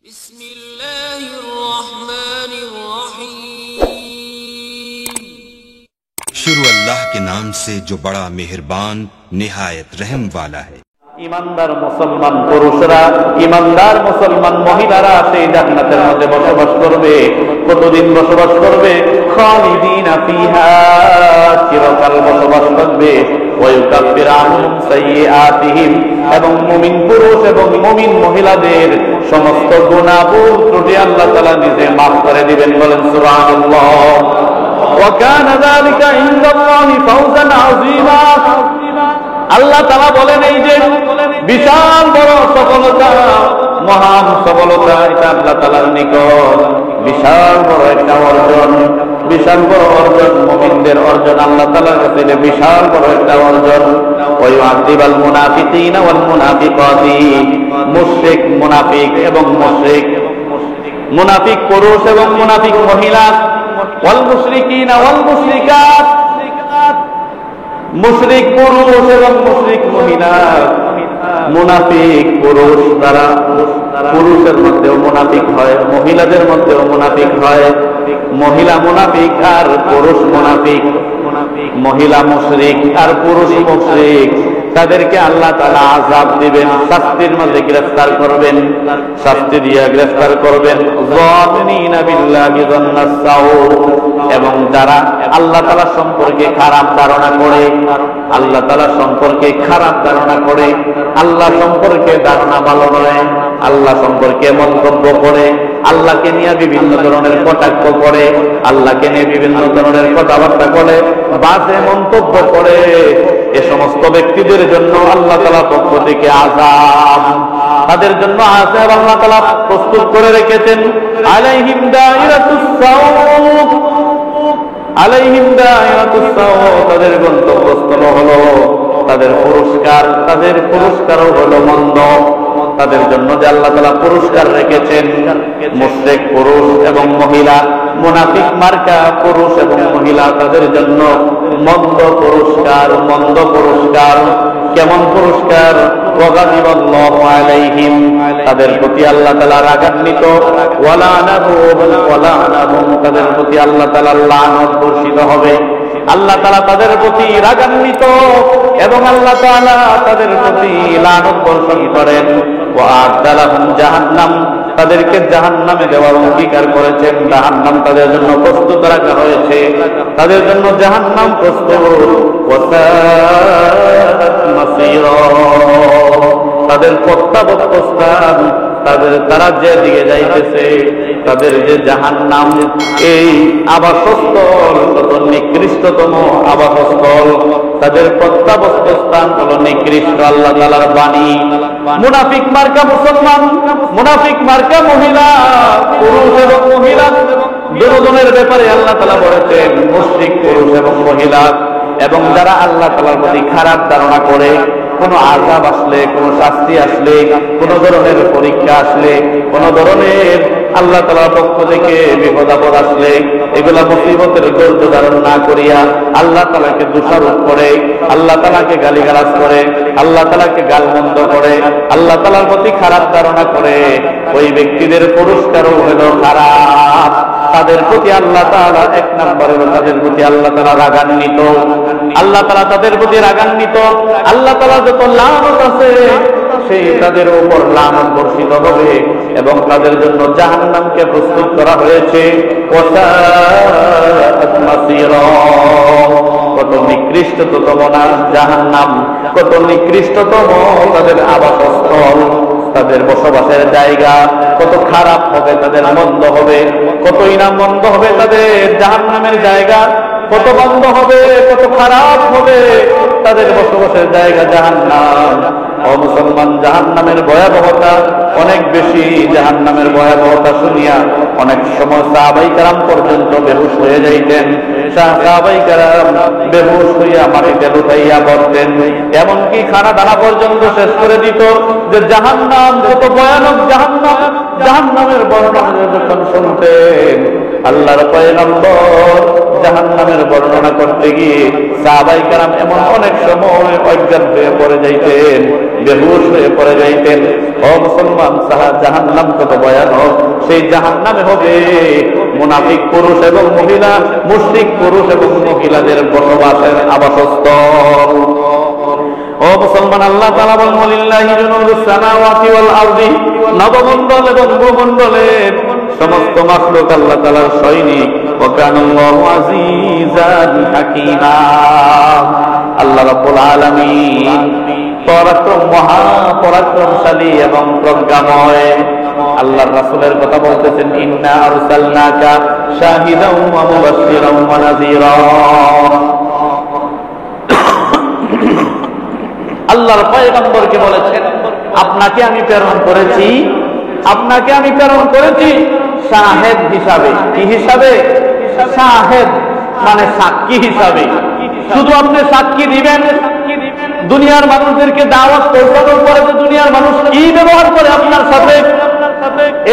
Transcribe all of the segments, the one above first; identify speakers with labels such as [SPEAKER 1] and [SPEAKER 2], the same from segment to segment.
[SPEAKER 1] शुरू अल्लाह के नाम से जो बड़ा मेहरबान निहायत रहम वाला है।
[SPEAKER 2] ईमानदार मुसलमान पुरुषरा ईमानदार मुसलमान महिलारा সেই জান্নাতের মধ্যে বসবাস করবে। কতদিন বসবাস করবে? খালিদিনা ফিহা, চিরকাল বসবাস করবে। ওয়ায়ুকাফিরু আনহুম সাইয়্যাতিহিম, এবং মুমিন পুরুষ এবং মুমিন মহিলাদের সমস্ত গুনাহ ভুল ত্রুটি আল্লাহ তাআলা নিজে maaf করে দিবেন। বলেন সুবহানাল্লাহ। ওয়া কানা যালিকা ইনদাল্লাহি ফাওজান আযীমা। আল্লাহ তাআলা বলেন এই যে বিশাল বড় সফলতা, মহান সফলতা, এটা আল্লাহ তাআলার নিকট বিশাল বড় একটা অর্জন, বিশাল বড় অর্জন, মুমিনদের অর্জন। আল্লাহ তাআলার কাছে এটা বিশাল বড় একটা অর্জন। ওয়ায়ুআযিবাল মুনাফিকিনা ওয়াল মুনাফিকাতি, মুশরিক মুনাফিক এবং মুনাফিক পুরুষ এবং মুনাফিক মহিলা, ওয়াল মুশরিকিনা ওয়াল মুশরিকাত, মুশরিক পুরুষ এবং মুশরিক মহিলা। মুনাফিক পুরুষ তারা পুরুষের মধ্যেও মুনাফিক হয়, মহিলাদের মধ্যেও মুনাফিক হয়। মহিলা মুনাফিক আর পুরুষ মুনাফিক, মহিলা মুশরিক আর পুরুষ মুশরিক, তাদেরকে আল্লাহ তাআলা আযাব দিবেন, শাস্তির মধ্যে গ্রেফতার করবেন, শাস্তি দিয়ে গ্রেফতার করবেন। যালিমিনা বিল্লাহি যান্নাস সাউ, এবং যারা আল্লাহ তাআলা সম্পর্কে খারাপ ধারণা করে, আল্লাহ তাআলা সম্পর্কে খারাপ ধারণা করে, আল্লাহ সম্পর্কে ধারণা ভালো নয়, আল্লাহ সম্পর্কে মন্তব্য করে, আল্লাহকে নিয়ে বিভিন্ন ধরনের কটাক্ষ করে, আল্লাহকে নিয়ে বিভিন্ন ধরনের কথাবার্তা বলে, বাজে মন্তব্য করে, এ সমস্ত ব্যক্তিদের জন্য আল্লাহ তাআলা পক্ষ থেকে আযাব, তাদের জন্য আযাব আল্লাহ তাআলা প্রস্তুত করে রেখেছেন। আলাইহিম দায়রাতুস সাউ, আলাইহিম দায়রাতুস সাউ, তাদের গন্তব্যস্থল হলো, তাদের পুরস্কারও হলো মন্দ। তাদের জন্য যে আল্লাহ তাআলা পুরস্কার রেখেছেন, মুশরিক পুরুষ এবং মহিলা, মুনাফিক মার্কা পুরুষ এবং মহিলা, তাদের জন্য মন্দ পুরস্কার, মন্দ পুরস্কার। কেমন পুরস্কার? ওয়াগাদিবাল্লাহু আলাইহিম, তাদের প্রতি আল্লাহ তাআলা রাগান্বিত, ওয়ালানাহুম, তাদের প্রতি আল্লাহ তাআলার লানত বর্ষিত হবে। আল্লাহ তাআলা তাদের প্রতি রাগান্বিত এবং আল্লাহ তাআলা তাদের প্রতি লানত বর্ষণ করেন। ওয়া আ'দালাহুম জাহান্নাম, তাদেরকে জাহান্নামে দেওয়ার অঙ্গীকার করেছেন। জাহান্নাম তাদের জন্য প্রস্তুত রাখা হয়েছে, তাদের জন্য জাহান্নাম প্রস্তুত। ওয়াসাআত মাসীরা, তাদের প্রত্যাবর্তন, তারা যে দিকে যাইতেছে, তাদের যে জাহান্নাম, এই আবাসস্থল কত নিকৃষ্টতম আবাসস্থল, তাদের প্রত্যাবর্তন হলো নিকৃষ্ট। আল্লাহ তাআলার বাণী। মুনাফিক মার্কা মুসলমান, মুনাফিক মার্কা মহিলা, পুরুষ এবং মহিলা দুজনের ব্যাপারে আল্লাহ তাআলা বলেছেন, মুশরিক পুরুষ এবং মহিলা, এবং যারা আল্লাহ তাআলার প্রতি খারাপ ধারণা করে, কোন আযাব আসলে, কোন শাস্তি আসলে, কোন ধরনের পরীক্ষা আসলে, কোন ধরনের আল্লাহ তাআলার পক্ষ থেকে বিপদ আপদ আসলে, এগুলা মুসিবতের ধৈর্য ধারণ না করিয়া আল্লাহ তাআলাকে দোষারোপ করে, আল্লাহ তাআলাকে গালিগালাজ করে, আল্লাহ তাআলাকে গালমন্দ করে, আল্লাহ তাআলার প্রতি খারাপ ধারণা করে, ওই ব্যক্তিদের পুরস্কারও হলো খারাপ। তাদের প্রতি আল্লাহ তাআলা এক নম্বরে, তাদের প্রতি আল্লাহ তাআলা রাগান্বিত, আল্লাহ তাআলা তাদের প্রতি রাগান্বিত। আল্লাহ তাআলা যত লানত আছে সেই তাদের উপর লানত বর্ষিত হবে, এবং তাদের জন্য জাহান্নামকে প্রস্তুত করা হয়েছে। ওয়াসাআত মাসীরা, কত নিকৃষ্টতম না জাহান্নাম, কত নিকৃষ্টতম তাদের আবাসস্থল, তাদের বসবাসের জায়গা, কত খারাপ হবে তাদের, মন্দ হবে, কতই না মন্দ হবে তাদের জাহান্নামের জায়গা, কত বন্ধ হবে, কত খারাপ হবে তাদের বসবাসের জায়গা জাহান্নাম। ও মুসলমান, জাহান্নামের ভয়াবহতা অনেক বেশি। জাহান্নামের ভয়াবহতা শুনিয়া অনেক সময় সাহাবায়ে কেরাম পর্যন্ত বেহুশ হয়ে যাইতেন। সাহাবায়ে কেরাম বেহুশ হইয়া মাটিতে লুটাইয়া পড়তেন, এমনকি খানা দানা পর্যন্ত শেষ করে দিত। যে জাহান্নাম কত ভয়ানক জাহান্নাম, জাহান্নামের বর্ণনা যখন শুনতেন, আল্লাহর পয়গম্বর জাহান্নামের বর্ণনা করতে গিয়ে সাহাবায়ে কেরাম এমন অনেক সময় অজ্ঞান হয়ে পড়ে যাইতেন, বেহুশ হয়ে পড়ে যাইতেন। ও মুসলমান, জাহান্নাম কত ভয়ানক! সেই জাহান্নামে হবে মুনাফিক পুরুষ এবং মহিলা, মুশরিক পুরুষ এবং মহিলাদের বসবাসের আবাসস্থল। ও মুসলমান, আল্লাহ তাআলা বলেন ওয়ালিল্লাহি জুনুদুস সামাওয়াতি ওয়াল আরদি, নবমণ্ডল এবং ভূমণ্ডলের সমস্ত মাখলুক আল্লাহ তাআলার সৈনিক। ওয়া কানাল্লাহু আজিজান হাকীমা। আল্লাহ রাব্বুল আলামিন পরাক্রম, মহাপরাক্রমশালী এবং প্রজ্ঞাময়। আল্লাহর রাসূলের কথা বলতেছেন, ইন্না আরসালনাকা শাহিদাও ওয়া মুবাশশিরাও ওয়া নাযীরা। আল্লাহর পয়গম্বরকে বলেছেন, আপনাকে আমি প্রেরণ করেছি, আপনাকে আমি প্রেরণ করেছি শাহেদ হিসাবে। কি হিসাবে? শাহেদ মানে সাক্ষী হিসাবে। শুধু আপনি সাক্ষী দিবেন, দুনিয়ার মানুষদেরকে দাওয়াত পৌঁছানোর পরে যে দুনিয়ার মানুষ কি ব্যবহার করে আপনার সাথে,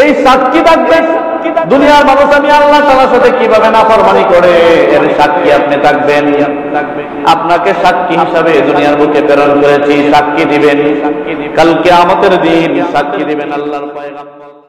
[SPEAKER 2] এই সাক্ষী থাকবেন। দুনিয়ার মানুষ আমি আল্লাহ তাআলার সাথে কিভাবে নাফরমানি করে, এর সাক্ষী আপনি থাকবেন। আপনাকে সাক্ষী হিসাবে দুনিয়ার বুকে প্রেরণ করেছি, সাক্ষী দিবেন। কাল কিয়ামতের দিন সাক্ষী দিবেন আল্লাহর পয়গম্বর।